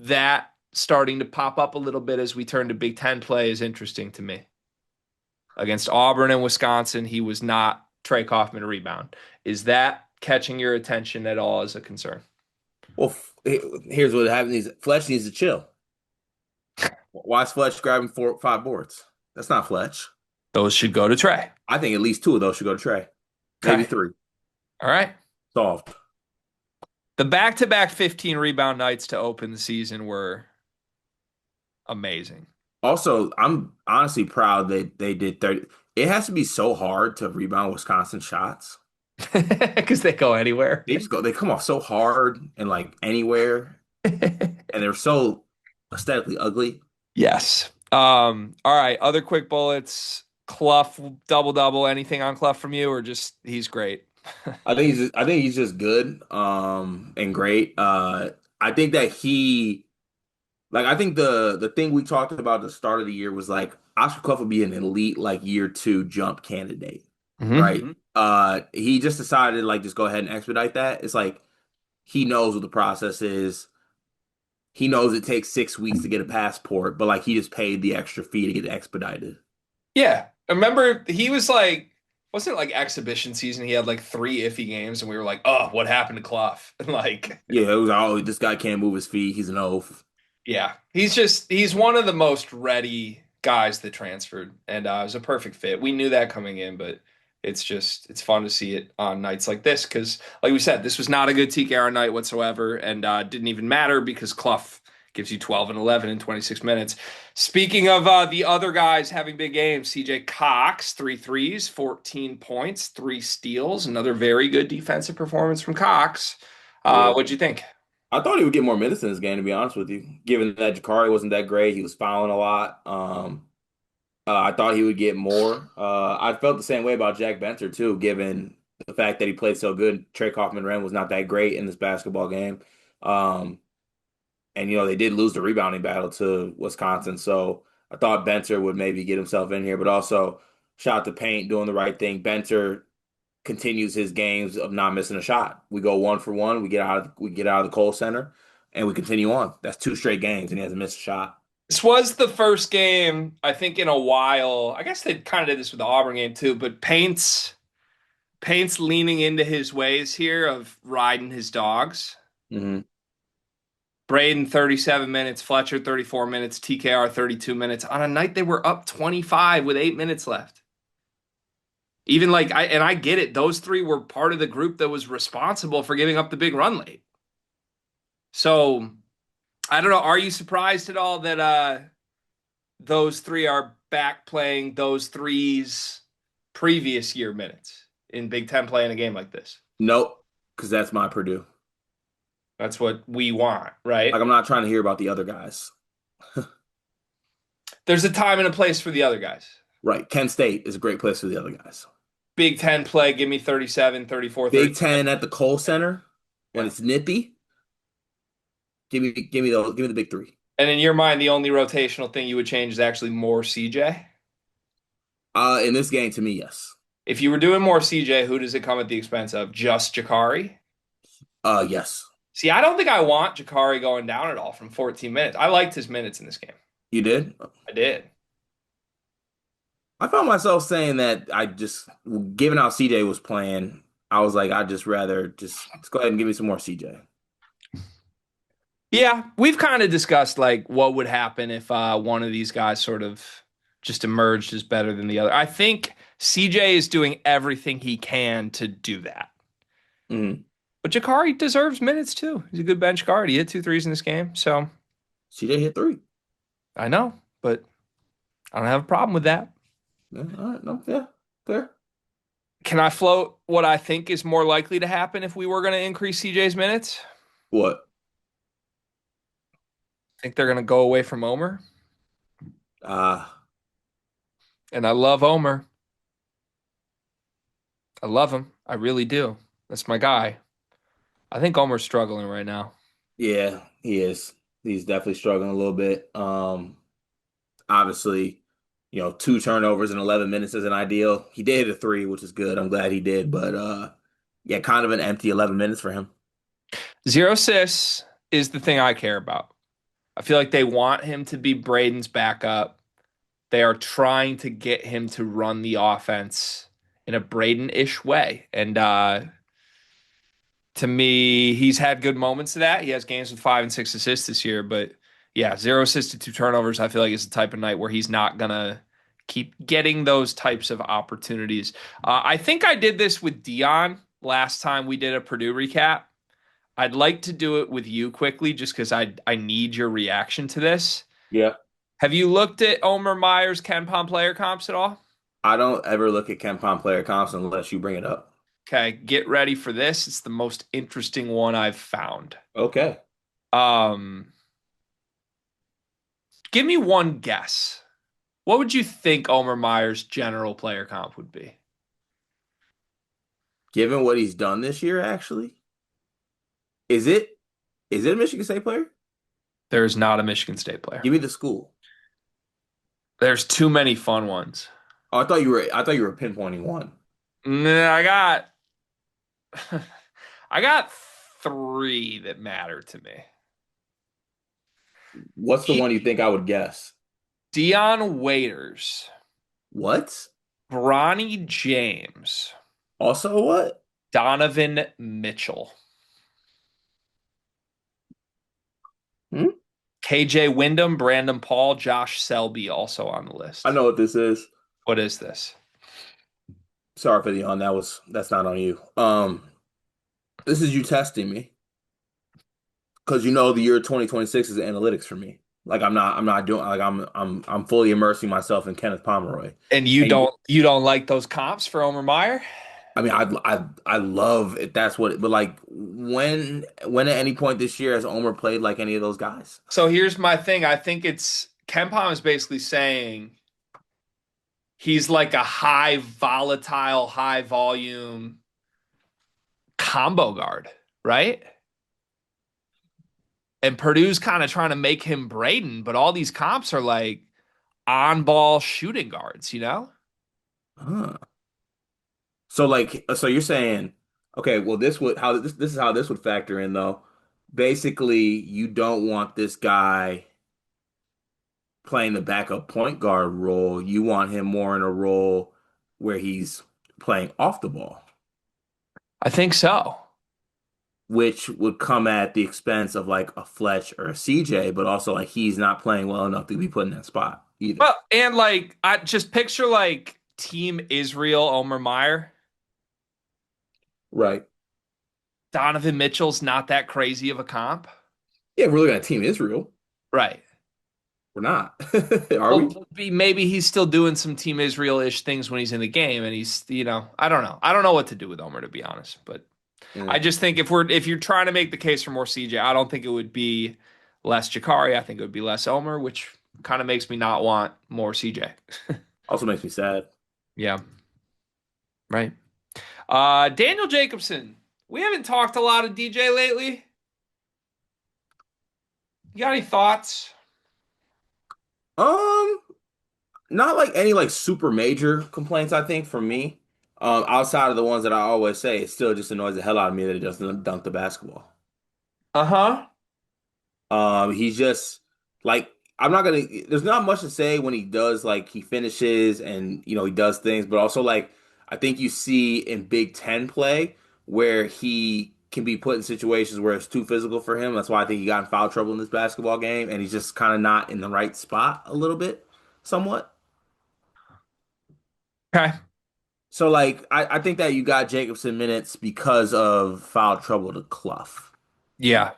That starting to pop up a little bit as we turn to Big Ten play is interesting to me. Against Auburn and Wisconsin, he was not Trey Kaufman rebound. Is that catching your attention at all as a concern? Well, here's what happens. Fletch needs to chill. Why is Fletch grabbing 5 boards? That's not Fletch. Those should go to Trey. I think at least 2 of those should go to Trey. Maybe Okay. 3. All right. Solved. The back-to-back 15 rebound nights to open the season were amazing. Also, I'm honestly proud that they did 30. It has to be so hard to rebound Wisconsin shots. Because they go anywhere. They come off so hard and like anywhere, and they're so aesthetically ugly. Yes. All right. Other quick bullets. Clough double double. Anything on Clough from you, or just he's great? I think he's just good, and great. I think that I think the thing we talked about at the start of the year was like Oscar Clough would be an elite like year 2 jump candidate, right? Mm-hmm. He just decided to like just go ahead and expedite that. It's like he knows what the process is. He knows it takes 6 weeks to get a passport, but like he just paid the extra fee to get it expedited. Yeah. I remember he was like, wasn't it like exhibition season? He had like 3 iffy games, and we were like, oh, what happened to Clough? Like, Yeah, it was oh, this guy can't move his feet. He's an oaf. yeah, he's one of the most ready guys that transferred, and it was a perfect fit. We knew that coming in, but it's fun to see it on nights like this because, like we said, this was not a good TKR night whatsoever, and didn't even matter because Clough gives you 12 and 11 in 26 minutes. Speaking of the other guys having big games, CJ Cox, 3 threes, 14 points, 3 steals, another very good defensive performance from Cox. Yeah. What'd you think? I thought he would get more minutes in this game, to be honest with you. Given that Jakari wasn't that great, he was fouling a lot. I thought he would get more. I felt the same way about Jack Benter too, given the fact that he played so good. Trey Kaufman-Renn was not that great in this basketball game. Um, and they did lose the rebounding battle to Wisconsin, so I thought Benter would maybe get himself in here, but also shot the paint, doing the right thing. Benter continues his games of not missing a shot. We go 1 for 1. We get out of the Kohl Center, and we continue on. That's 2 straight games, and he hasn't missed a shot. This was the first game, I think, in a while. I guess they kind of did this with the Auburn game too, but Paint's leaning into his ways here of riding his dogs. Hmm. Braden 37 minutes, Fletcher 34 minutes, TKR 32 minutes on a night they were up 25 with 8 minutes left. Even like I get it, those 3 were part of the group that was responsible for giving up the big run late. So I don't know. Are you surprised at all that those 3 are back playing those threes previous year minutes in Big Ten play in a game like this? Nope, because that's my Purdue. That's what we want, Like right? I'm not trying to hear about the other guys. There's a time and a place for the other guys. Right. Kent State is a great place for the other guys. Big Ten play, give me 37, 34, Big 30. Ten at the Kohl Center when Yeah. it's nippy. Give me the big 3. And in your mind, the only rotational thing you would change is actually more CJ. In this game, to me, yes. If you were doing more CJ, who does it come at the expense of? Just Jakari? Yes. See, I don't think I want Jakari going down at all from 14 minutes. I liked his minutes in this game. You did? I did. I found myself saying that given how CJ was playing, I was like, I'd just rather just go ahead and give me some more CJ. Yeah, we've kind of discussed like what would happen if one of these guys sort of just emerged as better than the other. I think CJ is doing everything he can to do that. Mm. But Jakari deserves minutes too. He's a good bench guard. He hit two threes in this game. So CJ hit three. I know, but I don't have a problem with that. Yeah, all right, no, yeah, fair. Can I float what I think is more likely to happen if we were going to increase CJ's minutes? What? I think they're going to go away from Omer. Ah, And I love Omer. I love him. I really do. That's my guy. I think Omer's struggling right now. yeah, he is. He's definitely struggling a little bit. Obviously, two turnovers in 11 minutes isn't ideal. He did hit a three, which is good. I'm glad he did, but yeah, kind of an empty 11 minutes for him. Zero assists is the thing I care about. I feel like they want him to be Braden's backup. They are trying to get him to run the offense in a Braden-ish way. And to me, he's had good moments of that. He has games with 5 and 6 assists this year, but yeah, zero assists to two turnovers. I feel like it's the type of night where he's not gonna keep getting those types of opportunities. I think I did this with Dion last time we did a Purdue recap. I'd like to do it with you quickly, just because I need your reaction to this. Yeah. Have you looked at Omer Myers, Ken Pom player comps at all? I don't ever look at KenPom player comps unless you bring it up. Okay, get ready for this. It's the most interesting one I've found. Okay. Um, Give me one guess. What would you think Omer Myers' general player comp would be? Given what he's done this year, actually, is it is it a Michigan State player? There is not a Michigan State player. Give me the school. There's too many fun ones. Oh, I thought you were pinpointing one. Nah, I got three that matter to me. What's the one you think I would guess? Dion Waiters, What? Bronny James, Also what? Donovan Mitchell, Hmm? KJ Wyndham, Brandon Paul, Josh Selby also on the I list. know what this is. What is this? Sorry for the on. That's not on you. This is you testing me because the year 2026 is analytics for me. Like I'm not doing like I'm fully immersing myself in Kenneth Pomeroy. And you And don't like those comps for Omer Meyer? I mean I love it. That's what. But like when at any point this year has Omer played like any of those guys? So here's my thing. I think it's Ken Pom is basically saying he's like a high volatile, high volume combo guard, right? And Purdue's kind of trying to make him Braden, but all these comps are like on ball shooting guards, you know? Huh. So you're saying, okay, well this is how this would factor in though. Basically, you don't want this guy playing the backup point guard role. You want him more in a role where he's playing off the ball, I think so. which would come at the expense of like a Fletch or a CJ, but also like he's not playing well enough to be put in that spot either. Well, and like I just picture like Team Israel Omer Meyer. Right. Donovan Mitchell's not that crazy of a comp. Yeah, we're looking at Team Israel. Right. We're not. Are we? Well, maybe he's still doing some Team Israel-ish things when he's in the game, and he's, I don't know. I don't know what to do with Omer, to be honest. But I Mm. just think if you're trying to make the case for more CJ, I don't think it would be less Jakari. I think it would be less Omer, which kind of makes me not want more CJ. Also makes me sad. Yeah, right. Daniel Jacobson. We haven't talked a lot of DJ lately. You got any thoughts? Um, Not like any like super major complaints, I think, from me. Outside of the ones that I always say, it still just annoys the hell out of me that he doesn't dunk the basketball. Uh-huh. He's just like I'm not gonna. There's not much to say when he does like he finishes and he does things, but also like I think you see in Big Ten play where he can be put in situations where it's too physical for him. That's why I think he got in foul trouble in this basketball game, and he's just kind of not in the right spot a little bit, somewhat. Okay. So like I think that you got Jacobson minutes because of foul trouble to Clough. Yeah.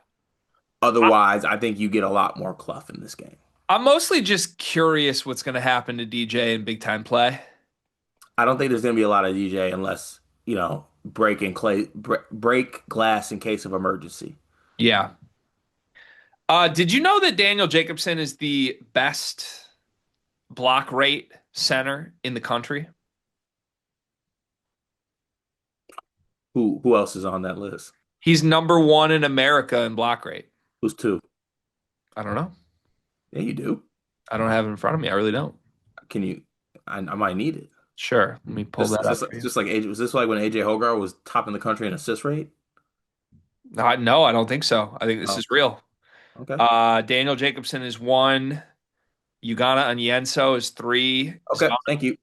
I, Otherwise, I think you get a lot more Clough in this game. I'm mostly just curious what's going to happen to DJ in Big Time play. I don't think there's going to be a lot of DJ unless, break glass in case of emergency. Yeah. Did you know that Daniel Jacobson is the best block rate center in the country? Who else is on that list? He's number one in America in block rate. Who's two? I don't know. Yeah, you do. I don't have it in front of me. I really don't. Can you? I might need it. Sure. Let me pull that up for you. Just like AJ, was this like when AJ Hogarth was top in the country in assist rate? No, I don't think so. I think this Oh, is real. okay. Daniel Jacobson is one. Ugana Onyenso is three. Okay, thank you.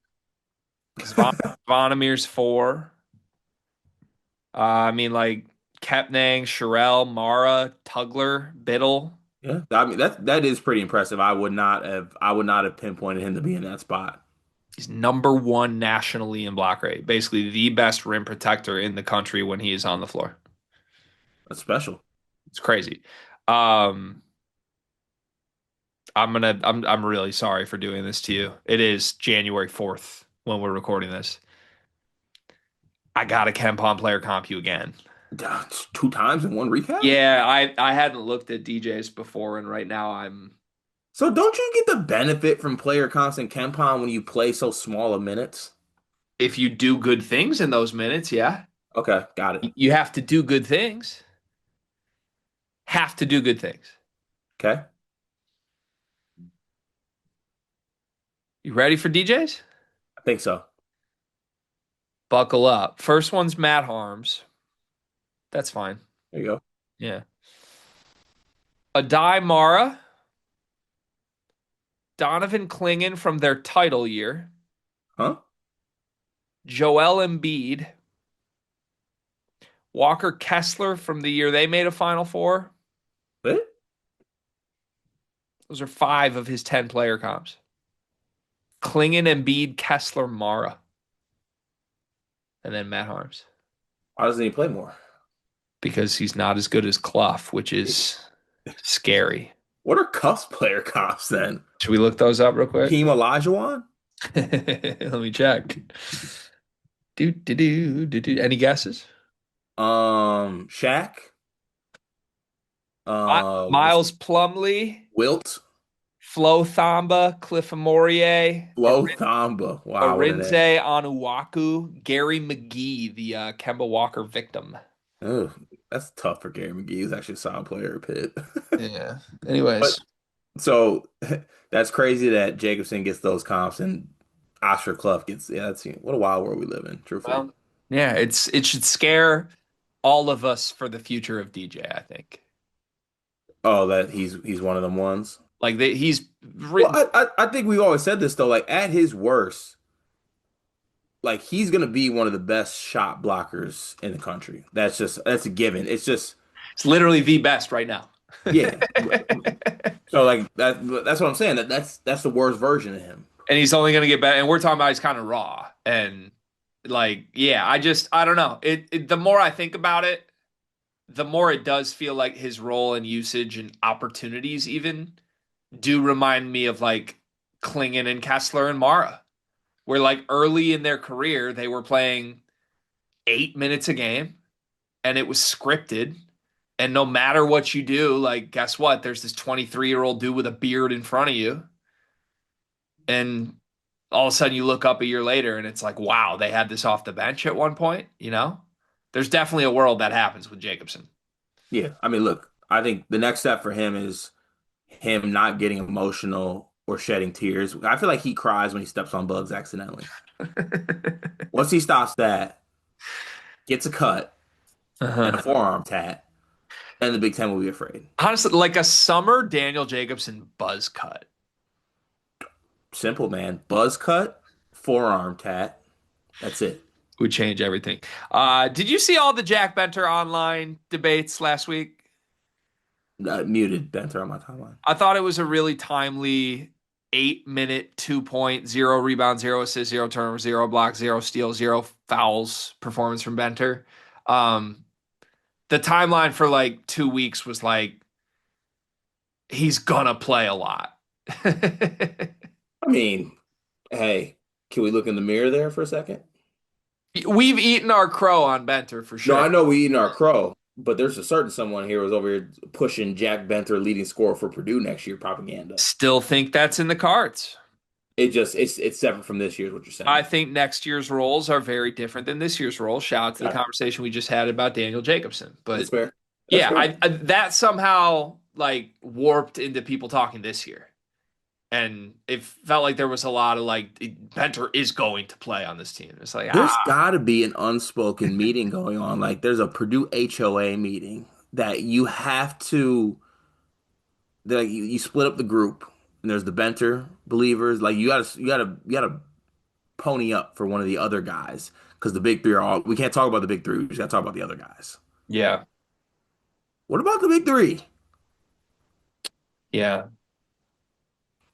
Zvonimir's four. I mean, like Kepnang, Sherelle, Mara, Tugler, Biddle. Yeah, I mean that is pretty impressive. I would not have pinpointed him to be in that spot. He's number one nationally in block rate. Basically, the best rim protector in the country when he is on the floor. That's special. It's crazy. Um, I'm really sorry for doing this to you. It is January 4th when we're recording this. I got a Ken Pom player comp you again. Two times in one recap? Yeah, I hadn't looked at DJs before, and right now I'm So don't you get the benefit from player constant Kempon when you play so small of minutes? if you do good things in those minutes, yeah. Okay, got it. You have to do good things. Have to do good things. Okay. You ready for DJs? I think so. Buckle up. First one's Matt Harms. That's fine. There you go. Yeah. Adai Mara, Donovan Clingan from their title year, Huh? Joel Embiid, Walker Kessler from the year they made a Final Four. What? Those are five of his 10 player comps. Clingan, Embiid, Kessler, Mara, and then Matt Harms. Why doesn't he play more? Because he's not as good as Clough, which is scary. What are Cuff's player comps then? Should we look those up real quick? Hakeem Olajuwon? Let me check. Do. Any guesses? Shaq? What's Miles Plumlee, Wilt? Flo Thamba, Cliff Amorie, Flo Thamba. Wow, what an A. Arinze Onuaku, Gary McGee, the Kemba Walker victim. Oh, that's tough for Gary McGee. He's actually a solid player at Pitt. Yeah. But Anyways, so that's crazy that Jacobson gets those comps and Oscar Clough gets, yeah, that's, what a wild world we live in, truthfully. well, yeah, it should scare all of us for the future of DJ, I think. Oh, that he's one of them ones. Like he's Well, written. I think we've always said this though, like at his worst, like he's gonna be one of the best shot blockers in the country. That's a given. It's just It's literally the best right now. yeah. So like that's what I'm saying. That's the worst version of him. And he's only going to get better. And we're talking about he's kind of raw. And like, yeah, I don't know. The more I think about it, the more it does feel like his role and usage and opportunities even do remind me of like Klingon and Kessler and Mara, where like early in their career, they were playing 8 minutes a game and it was scripted. And no matter what you do, like, guess what? There's this 23-year-old dude with a beard in front of you. And all of a sudden you look up a year later and it's like, wow, they had this off the bench at one point, you know? There's definitely a world that happens with Jacobson. Yeah. I mean, look, I think the next step for him is him not getting emotional or shedding tears. I feel like he cries when he steps on bugs accidentally. Once he stops that, gets a cut and a Uh-huh. forearm tat, then the Big Ten will be afraid. Honestly, like a summer Daniel Jacobson buzz cut Simple, man. Buzz cut, forearm tat. That's it. would change everything. Did you see all the Jack Benter online debates last week? Muted Benter on my timeline. I thought it was a really timely. 8 minute 2 point, 0 rebound, 0 assist, 0 turnover, 0 blocks, 0 steals, 0 fouls performance from Benter. Um, the timeline for like 2 weeks was like he's gonna play a lot. I mean, hey, can we look in the mirror there for a second? We've eaten our crow on Benter for No, sure. I know we eating our crow, but there's a certain someone here who's over here pushing Jack Benter leading scorer for Purdue next year propaganda. Still think that's in the cards. It's separate from this year, is what you're I saying. think next year's roles are very different than this year's roles. Shout out to the Got it. conversation we just had about Daniel Jacobson. That's But fair. That's yeah, fair. that somehow like warped into people talking this year. And it felt like there was a lot of like Benter is going to play on this team. It's like, There's got to be an unspoken meeting going on. Like there's a Purdue HOA meeting that you have to like you split up the group and there's the Benter believers. Like you gotta pony up for one of the other guys because the big three are all we can't talk about the big three. We just gotta talk about the other guys. yeah, What about the big three? yeah.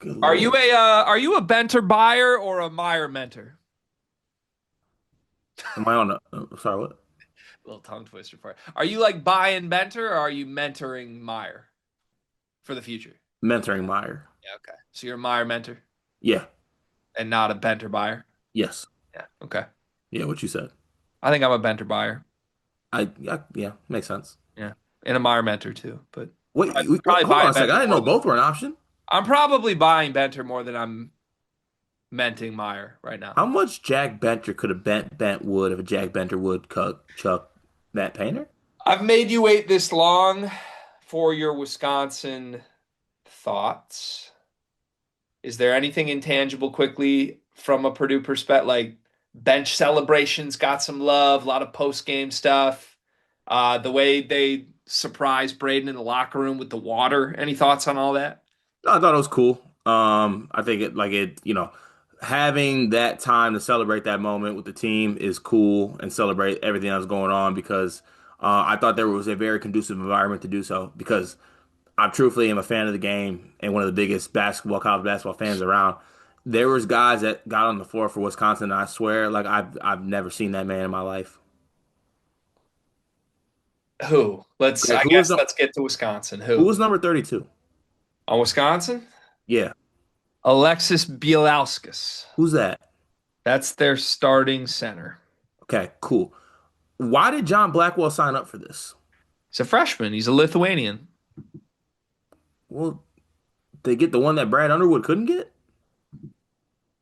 Good Are you Lord. a Benter buyer or a Meyer mentor? Am I on sorry, what? Little tongue twister for it. Are you like buying Benter or are you mentoring Meyer for the future? Mentoring Meyer. Yeah, okay. So you're a Meyer mentor Yeah. and not a Benter buyer. Yes. Yeah, okay. Yeah, what you said. I think I'm a Benter buyer. Yeah, makes sense. Yeah, and a Meyer mentor too. But Wait, probably hold on buying a second. I Benter didn't more know than both were an option. I'm probably buying Benter more than I'm menting Meyer right now. How much Jack Benter could have bent wood if a Jack Benter would chuck Matt Painter? I've made you wait this long for your Wisconsin thoughts. Is there anything intangible quickly from a Purdue perspective? Like bench celebrations got some love, a lot of post game stuff. The way they surprised Braden in the locker room with the water. Any thoughts on all that? No, I thought it was cool. I think having that time to celebrate that moment with the team is cool and celebrate everything that's going on because I thought there was a very conducive environment to do so because I truthfully am a fan of the game and one of the biggest college basketball fans around. There was guys that got on the floor for Wisconsin, and I swear, like I've never seen that man in my life. Who? Okay, I guess let's get to Wisconsin. who Who? was number 32? On Wisconsin? Yeah, Alexis Bielauskas. who's that? That's their starting center. Okay, cool. Why did John Blackwell sign up for this? He's a freshman. He's a Lithuanian. Well, they get the one that Brad Underwood couldn't get?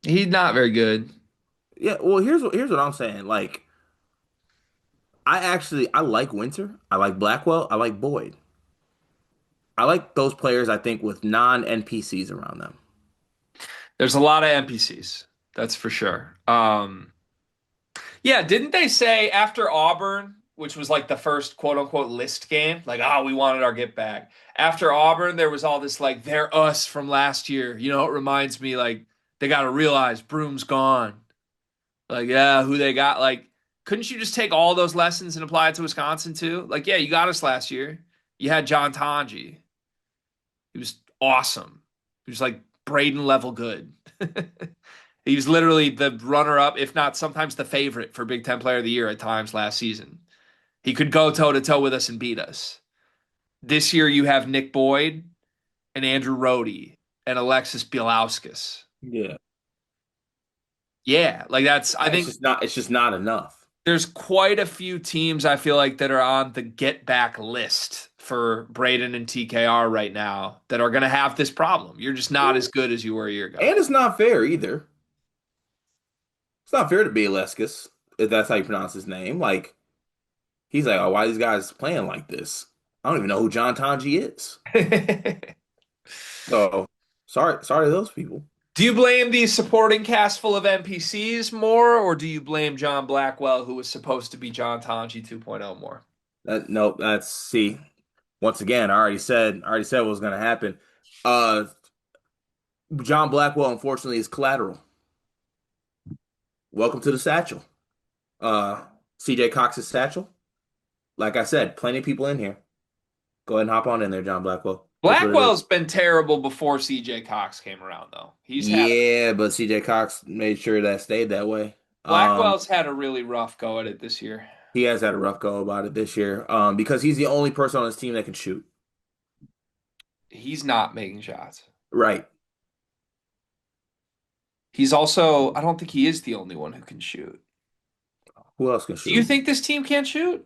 He's not very good. Yeah, well, here's what I'm saying. Like, I like Winter, I like Blackwell, I like Boyd. I like those players I think with non-NPCs around them. There's a lot of NPCs. That's for sure. Yeah, didn't they say after Auburn, which was like the first quote unquote list game, like, oh, we wanted our get back. After Auburn, there was all this like, they're us from last year. You know, it reminds me like they got to realize Broom's gone. Like, yeah, who they got. Like, couldn't you just take all those lessons and apply it to Wisconsin too? Like, yeah, you got us last year. You had John Tonji. He was awesome. He was like Braden level good. He was literally the runner up, if not sometimes the favorite for Big Ten Player of the Year at times last season. He could go toe to toe with us and beat us. This year you have Nick Boyd and Andrew Rohde and Alexis Bielauskas. Yeah. Yeah, like that's I think It's just not enough. there's quite a few teams I feel like that are on the get back list for Braden and TKR right now that are going to have this problem. You're just not as good as you were a year ago. And it's not fair either. It's not fair to Bieleskis, if that's how you pronounce his name. Like, he's like, oh, why are these guys playing like this? I don't even know who John Tonji is. So sorry to those people. Do you blame the supporting cast full of NPCs more, or do you blame John Blackwell, who was supposed to be John Tonji 2.0 more? No, that's see. Once again, I already said what was gonna happen. Uh John Blackwell, unfortunately, is collateral. Welcome to the satchel. CJ Cox's satchel. Like I said, plenty of people in here. Go ahead and hop on in there, John Blackwell. It's what it is. Blackwell's been terrible before CJ Cox came around, though. Yeah, but CJ Cox made sure that stayed that way. Blackwell's had a really rough go at it this year. He has had a rough go about it this year, because he's the only person on his team that can shoot. He's not making shots. Right. He's also, I don't think he is the only one who can shoot. Who else can Do you shoot? think this team can't shoot?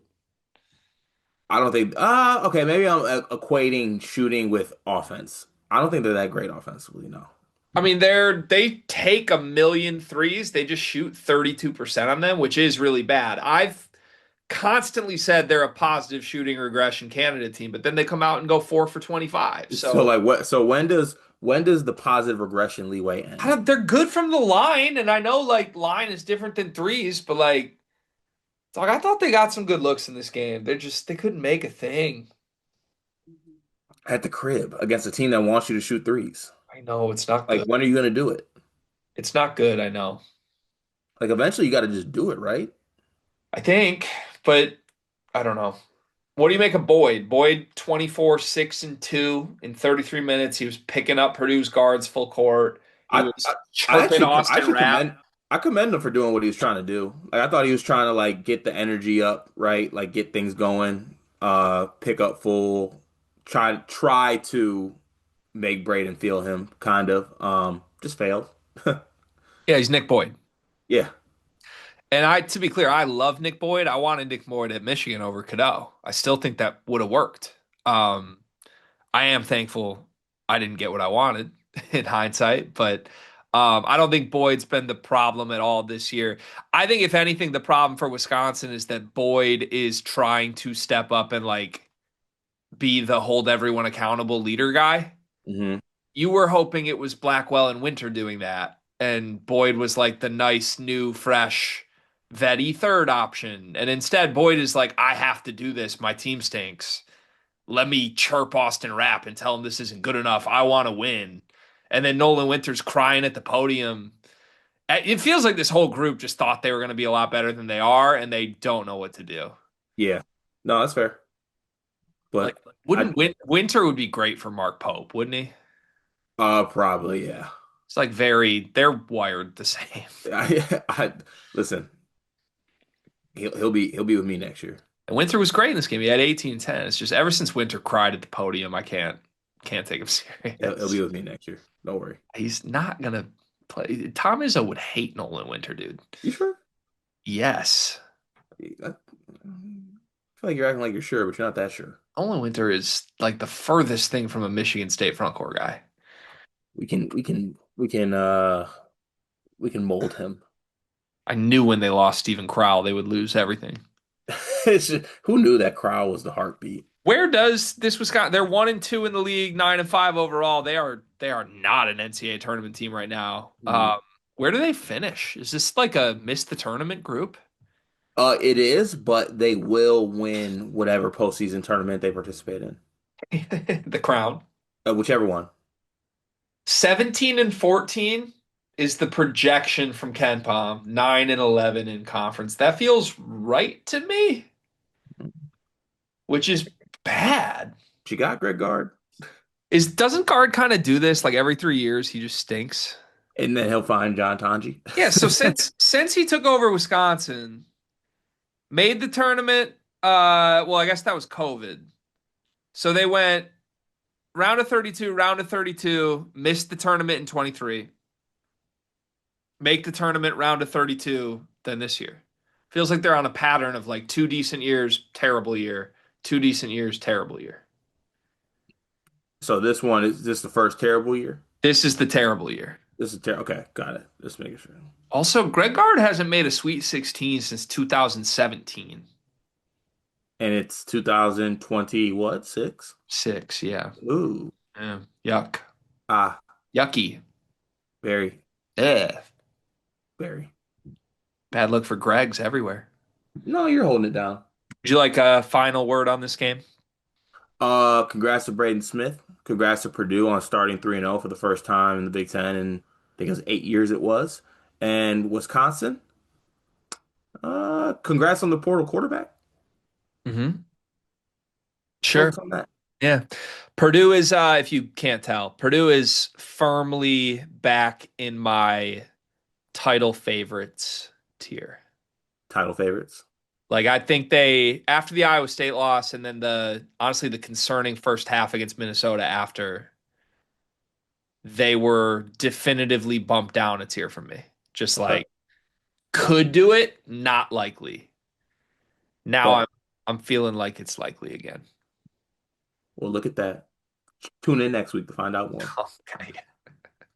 I don't think. Okay, maybe I'm equating shooting with offense. I don't think they're that great offensively. No. I mean, they take a million threes. They just shoot 32% on them, which is really bad. I've constantly said they're a positive shooting regression candidate team, but then they come out and go 4 for 25. So So like what? So when does the positive regression leeway end? they're good from the line, and I know like line is different than threes, but like, dog, I thought they got some good looks in this game. They couldn't make a thing. At the crib against a team that wants you to shoot threes. I know it's not Like good. when are you gonna do it? It's not good, I know. Like eventually you got to just do it, right? I think, but I don't know. What do you make of Boyd? Boyd 24, 6 and 2 in 33 minutes. He was picking up Purdue's guards full court. He I was I, I chirping actually I Austin actually Rapp. commend him for doing what he was trying to do. Like I thought he was trying to like get the energy up, right? Like get things going, pick up full, try to make Braden feel him kind of. Just failed. Yeah, he's Nick Boyd. Yeah. And to be clear, I love Nick Boyd. I wanted Nick Boyd at Michigan over Cadeau. I still think that would have worked. Um, I am thankful I didn't get what I wanted in hindsight, but I don't think Boyd's been the problem at all this year. I think if anything, the problem for Wisconsin is that Boyd is trying to step up and like be the hold everyone accountable leader guy. Hmm. You were hoping it was Blackwell and Winter doing that, and Boyd was like the nice, new, fresh, vetty third option. And instead, Boyd is like, I have to do this. My team stinks. Let me chirp Austin Rapp and tell him this isn't good enough. I want to win. And then Nolan Winter's crying at the podium. It feels like this whole group just thought they were going to be a lot better than they are, and they don't know what to do. Yeah. No, that's fair. Like, But I wouldn't Winter would be great for Mark Pope, wouldn't he? probably yeah. It's like they're wired the same. I listen. He'll be with me next year. And Winter was great in this game. He had 18 10. It's just ever since Winter cried at the podium, I can't take him He'll serious. be with me next year. Don't worry. He's not gonna play. Tom Izzo would hate Nolan Winter, dude. You sure? Yes. I feel like you're acting like you're sure, but you're not that sure. Nolan Winter is like the furthest thing from a Michigan State frontcourt guy. We can mold him. I knew when they lost Steven Crowell, they would lose everything. Who knew that crowd was the heartbeat? Where does this Wisconsin? They're 1 and 2 in the league, 9 and 5 overall. They are not an NCAA tournament team right now. Mhm. Where do they finish? Is this like a miss the tournament group? It is, but they will win whatever postseason tournament they participate in. The Crown. Whichever one. 17 and 14 is the projection from Ken Palm. 9 and 11 in conference. That feels right to me, which is bad. She got Greg Gard, Is doesn't Guard kind of do this like every 3 years? He just stinks. and then he'll find John Tanji. Yeah, so since he took over Wisconsin, made the tournament, well, I guess that was COVID. So they went round of 32, missed the tournament in 23, make the tournament round of 32, then this year. Feels like they're on a pattern of like 2 decent years, terrible year, 2 decent years, terrible year. So this one is this the first terrible year? This is the terrible year. This is terrible. Okay, got it. Just making sure. Also, Greg Gard hasn't made a Sweet 16 since 2017. And it's 2020, what, six? Six, yeah. Ooh. Yeah. Yuck. Ah, Yucky. very, Ugh. very. Bad look for Greg's everywhere. No, you're holding it down. Would you like a final word on this game? Congrats to Braden Smith. Congrats to Purdue on starting 3-0 for the first time in the Big Ten, and I think it was 8 years it was. And Wisconsin, congrats on the portal quarterback. Mm-hmm. Sure. Thoughts on that? Yeah. Purdue is, if you can't tell, Purdue is firmly back in my title favorites tier. Title favorites. Like I think they after the Iowa State loss and then the honestly the concerning first half against Minnesota after they were definitively bumped down a tier from me. Just Okay. like could do it, not likely. Now I'm Well, I'm feeling like it's likely again. we'll look at that. Tune in next week to find out more. Okay.